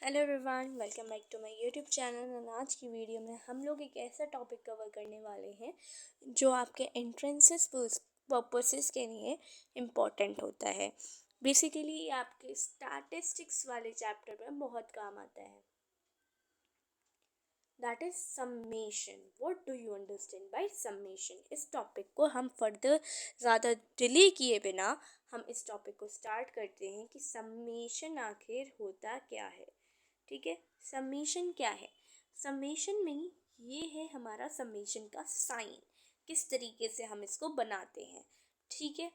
Hello everyone, welcome back to my YouTube channel. और आज की वीडियो में हम लोग एक ऐसा टॉपिक कवर करने वाले हैं जो आपके एंट्रेंसेस पर्पसेस के लिए इम्पोर्टेंट होता है। बेसिकली ये आपके स्टैटिस्टिक्स वाले चैप्टर में बहुत काम आता है। That is summation. What do you understand by summation? इस टॉपिक को हम फर्दर ज़्यादा डिले किए बिना हम इस टॉपिक को स्टार्ट करते हैं कि समेशन आखिर होता क्या है। ठीक है, समेशन क्या है? समेशन में ये है हमारा समेशन का साइन, किस तरीके से हम इसको बनाते हैं। ठीक है,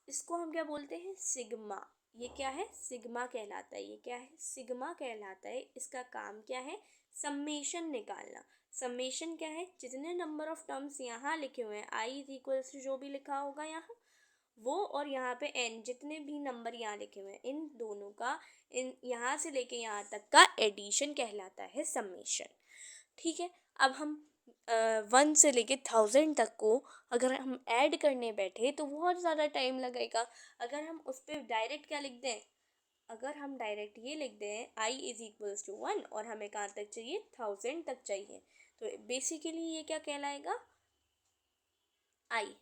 इसको हम क्या बोलते हैं? सिग्मा। ये क्या है? सिग्मा कहलाता है। ये क्या है? सिग्मा कहलाता है। इसका काम क्या है? समेशन निकालना। समेशन क्या है? जितने नंबर ऑफ टर्म्स यहाँ लिखे हुए हैं, आई इज इक्वल्स टू जो भी लिखा होगा यहाँ वो, और यहाँ पे एन, जितने भी नंबर यहाँ लिखे हुए हैं, इन दोनों का, इन यहाँ से लेके यहाँ तक का एडिशन कहलाता है समेशन। ठीक है, अब हम 1 से लेके 1000 तक को अगर हम ऐड करने बैठे तो बहुत ज़्यादा टाइम लगेगा। अगर हम उस पर डायरेक्ट क्या लिख दें, अगर हम डायरेक्ट ये लिख दें आई इज इक्वल्स टू 1 और हमें कहाँ तक चाहिए? 1000 तक चाहिए, तो बेसिकली ये क्या कहलाएगा? आई।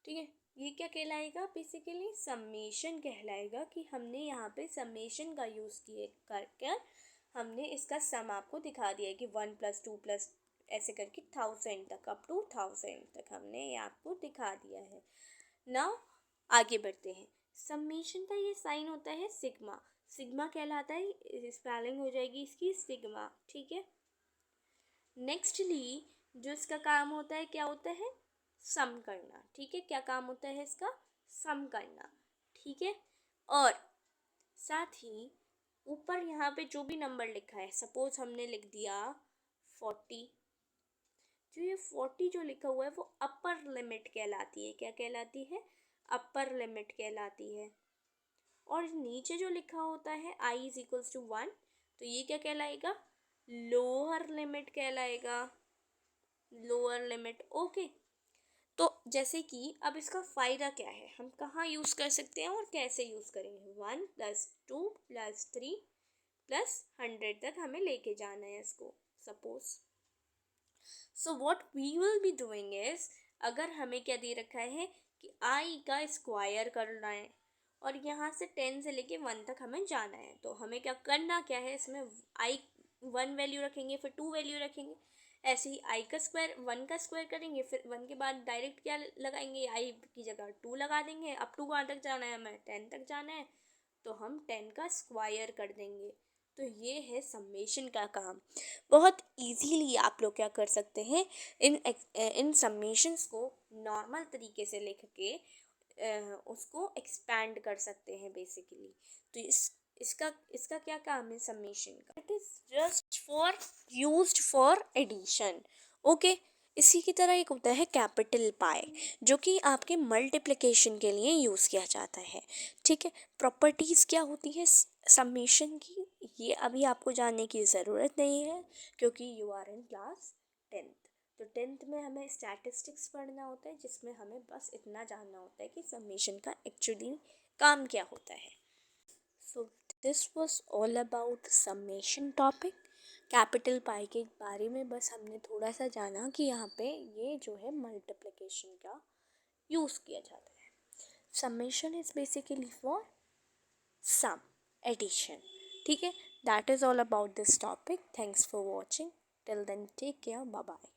ठीक है, ये क्या कहलाएगा? बेसिकली समेशन कहलाएगा कि हमने यहाँ पे समेशन का यूज़ किए करके हमने इसका सम आपको दिखा दिया है कि 1 + 2 + ऐसे करके 1000 तक, अप टू 1000 तक हमने ये आपको दिखा दिया है। नाउ आगे बढ़ते हैं। समेशन का ये साइन होता है सिग्मा। सिग्मा कहलाता है, स्पेलिंग हो जाएगी इसकी सिग्मा। ठीक है, नेक्स्टली जो इसका काम होता है क्या होता है? सम करना। ठीक है, क्या काम होता है इसका? सम करना। ठीक है, और साथ ही ऊपर यहाँ पे जो भी नंबर लिखा है, सपोज हमने लिख दिया 40, जो ये 40 जो लिखा हुआ है वो अपर लिमिट कहलाती है। क्या कहलाती है? अपर लिमिट कहलाती है। और नीचे जो लिखा होता है आई इज इक्वल्स टू 1, तो ये क्या कहलाएगा? लोअर लिमिट कहलाएगा। Lower limit. ओके, तो जैसे कि अब इसका फ़ायदा क्या है, हम कहाँ यूज़ कर सकते हैं और कैसे यूज़ करेंगे? 1 + 2 + 3 + 100 तक हमें लेके जाना है इसको, suppose. So what we will be doing is, अगर हमें क्या दे रखा है कि आई का स्क्वायर करना है और यहाँ से 10 से लेके 1 तक हमें जाना है, तो हमें क्या करना क्या है? इसमें आई 1 वैल्यू रखेंगे, फिर 2 वैल्यू रखेंगे। ऐसे ही आई का स्क्वायर 1 का स्क्वायर करेंगे, फिर 1 के बाद डायरेक्ट क्या लगाएंगे? आई की जगह 2 लगा देंगे। अप टू कहाँ तक जाना है? हमें 10 तक जाना है, तो हम 10 का स्क्वायर कर देंगे। तो ये है समेशन का काम। बहुत इजीली आप लोग क्या कर सकते हैं, इन समेशंस को नॉर्मल तरीके से लिख के उसको एक्सपैंड कर सकते हैं बेसिकली। तो इसका इसका क्या काम है समेशन का? It is just for used for addition. Okay, इसी की तरह एक होता है कैपिटल पाई, जो कि आपके मल्टीप्लिकेशन के लिए यूज़ किया जाता है। ठीक है, प्रॉपर्टीज़ क्या होती है समेशन की, ये अभी आपको जानने की ज़रूरत नहीं है क्योंकि you are in class 10th। तो 10th में हमें स्टैटिस्टिक्स पढ़ना होता है, जिसमें हमें बस इतना जानना होता है कि समेशन का एक्चुअली काम क्या होता है। So this was all about summation topic. Capital pi के बारे में बस हमने थोड़ा सा जाना कि यहाँ पे ये जो है मल्टीप्लिकेशन का यूज़ किया जाता है। Summation is basically for sum, addition. ठीक है, that is all about this topic. Thanks for watching. Till then take care, bye bye.